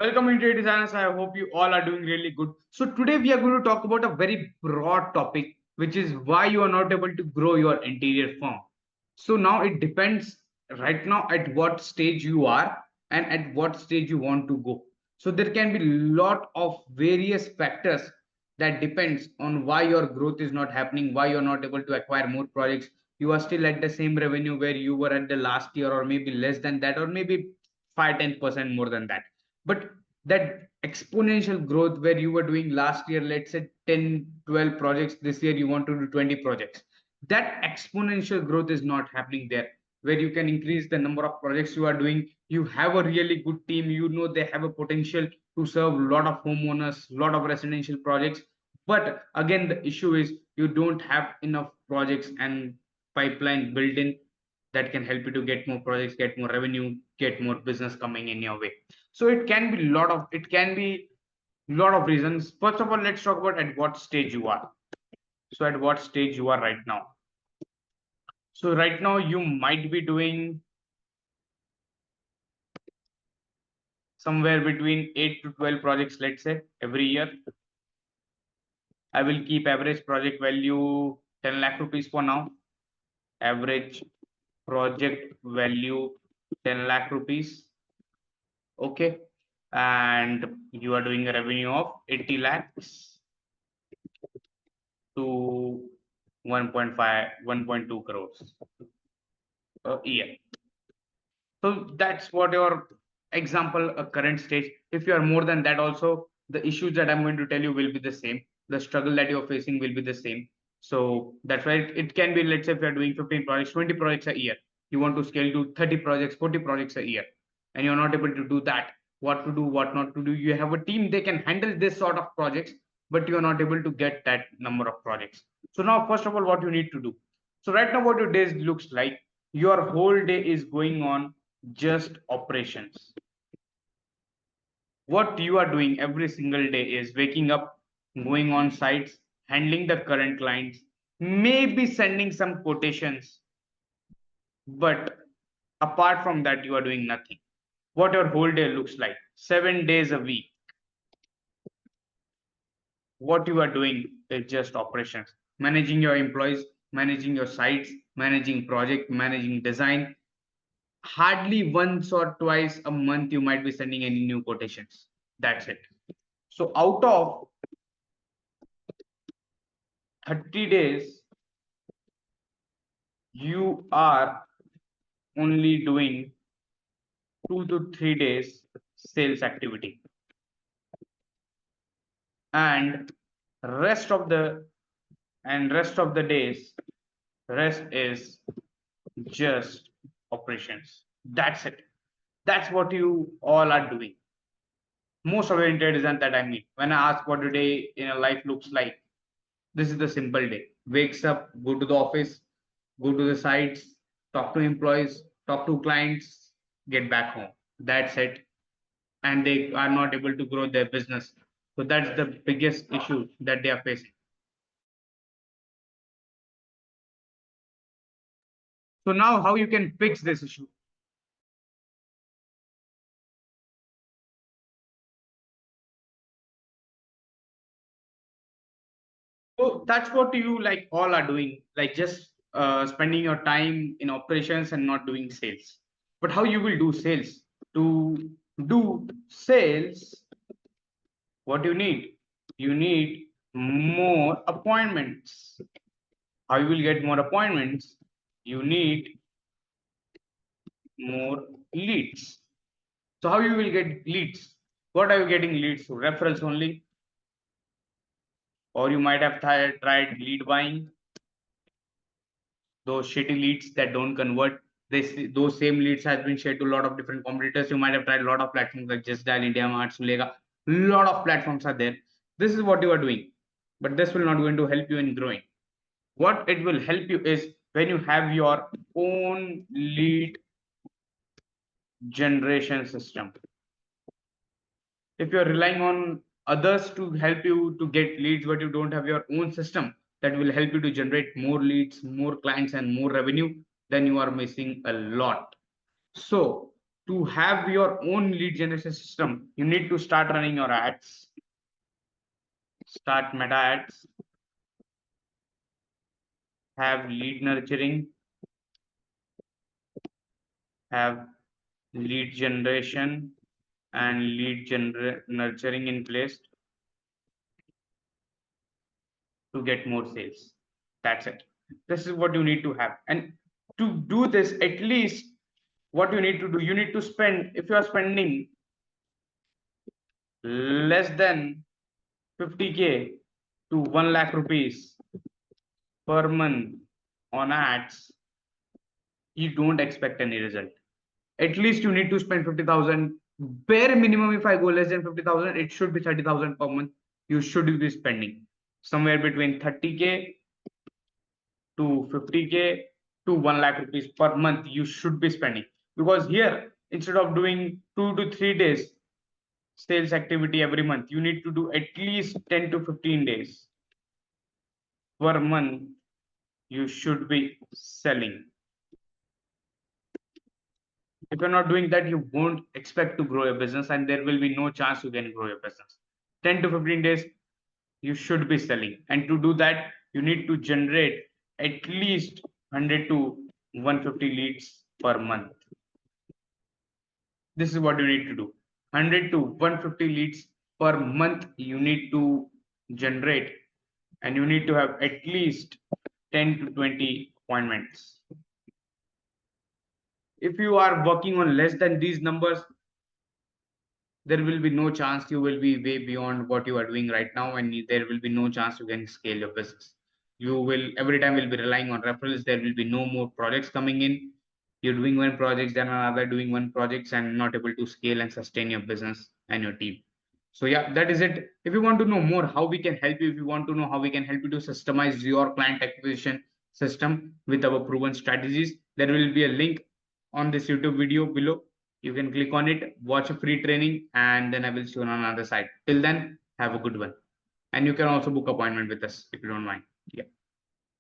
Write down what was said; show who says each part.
Speaker 1: Welcome interior designers. I hope you all are doing really good. So today we are going to talk about a very broad topic, which is why you are not able to grow your interior firm. So now it depends right now at what stage you are and at what stage you want to go. So there can be lot of various factors that depends on why your growth is not happening, why you're not able to acquire more projects. You are still at the same revenue where you were at the last year, or maybe less than that, or maybe 5-10% more than that. But that exponential growth where you were doing last year, let's say 10-12 projects, this year you want to do 20 projects, that exponential growth is not happening there, where you can increase the number of projects you are doing. You have a really good team, you know they have a potential to serve a lot of homeowners, a lot of residential projects. But again, the issue is you don't have enough projects and pipeline built in that can help you to get more projects, get more revenue, get more business coming in your way. So it can be lot of reasons. First of all, let's talk about at what stage you are. So at what stage you are right now. So right now you might be doing somewhere between 8 to 12 projects, let's say, every year. I will keep average project value 10 lakh rupees for now. Average project value 10 lakh rupees. Okay. And you are doing a revenue of 80 lakhs to 1.5, 1.2 crores a year. So that's what your example, a current stage. If you are more than that also, the issues that I'm going to tell you will be the same. The struggle that you're facing will be the same. So that's why it can be, let's say if you're doing 15 projects, 20 projects a year, you want to scale to 30 projects, 40 projects a year, and you're not able to do that. What to do, what not to do. You have a team, they can handle this sort of projects, but you're not able to get that number of projects. So now, first of all, what you need to do. So right now, what your day looks like, your whole day is going on just operations. What you are doing every single day is waking up, going on sites, handling the current clients, maybe sending some quotations, but apart from that you are doing nothing. What your whole day looks like, 7 days a week, what you are doing is just operations, managing your employees, managing your sites, managing project, managing design. Hardly once or twice a month you might be sending any new quotations. That's it. So out of 30 days, you are only doing 2 to 3 days sales activity, and rest of the rest of the days, rest is just operations. That's it. That's what you all are doing. Most of the interior design that I mean, when I ask what a day in a life looks like, this is the simple day. Wakes up, go to the office, go to the sites, talk to employees, talk to clients, get back home. That's it. And they are not able to grow their business. So that's the biggest issue that they are facing. So now how you can fix this issue? So that's what you like all are doing, like just spending your time in operations and not doing sales. But how you will do sales? To do sales, what you need? You need more appointments. How you will get more appointments? You need more leads. So how you will get leads? What are you getting leads through? Referrals only, or you might have tried lead buying, those shitty leads that don't convert. Those same leads has been shared to a lot of different competitors. You might have tried a lot of platforms like Just Dial, India Mart, Sulega. A lot of platforms are there. This is what you are doing, but this will not going to help you in growing. What it will help you is when you have your own lead generation system. If you're relying on others to help you to get leads, but you don't have your own system that will help you to generate more leads, more clients, and more revenue, then you are missing a lot. So to have your own lead generation system, you need to start running your ads, start meta ads, have lead nurturing, have lead generation and nurturing in place to get more sales. That's it. This is what you need to have. And to do this, at least what you need to do, you need to spend, if you are spending less than 50K to 1 lakh rupees per month on ads, you don't expect any result. At least you need to spend 50,000. Bare minimum, if I go less than 50,000, it should be 30,000 per month. You should be spending somewhere between 30K to 50K to 1 lakh rupees per month. You should be spending, because here, instead of doing 2 to 3 days sales activity every month, you need to do at least 10 to 15 days per month. You should be selling. If you're not doing that, you won't expect to grow your business, and there will be no chance you can grow your business. 10 to 15 days, you should be selling. And to do that, you need to generate at least 100 to 150 leads per month. This is what you need to do. 100 to 150 leads per month you need to generate, and you need to have at least 10 to 20 appointments. If you are working on less than these numbers, there will be no chance you will be way beyond what you are doing right now, and there will be no chance you can scale your business. You will every time will be relying on referrals. There will be no more projects coming in. You're doing one project, then another doing one projects, and not able to scale and sustain your business and your team. So yeah, that is it. If you want to know more how we can help you, if you want to know how we can help you to systemize your client acquisition system with our proven strategies, there will be a link on this YouTube video below. You can click on it, watch a free training, and then I will see you on another side. Till then, have a good one. And you can also book appointment with us if you don't mind. Yeah.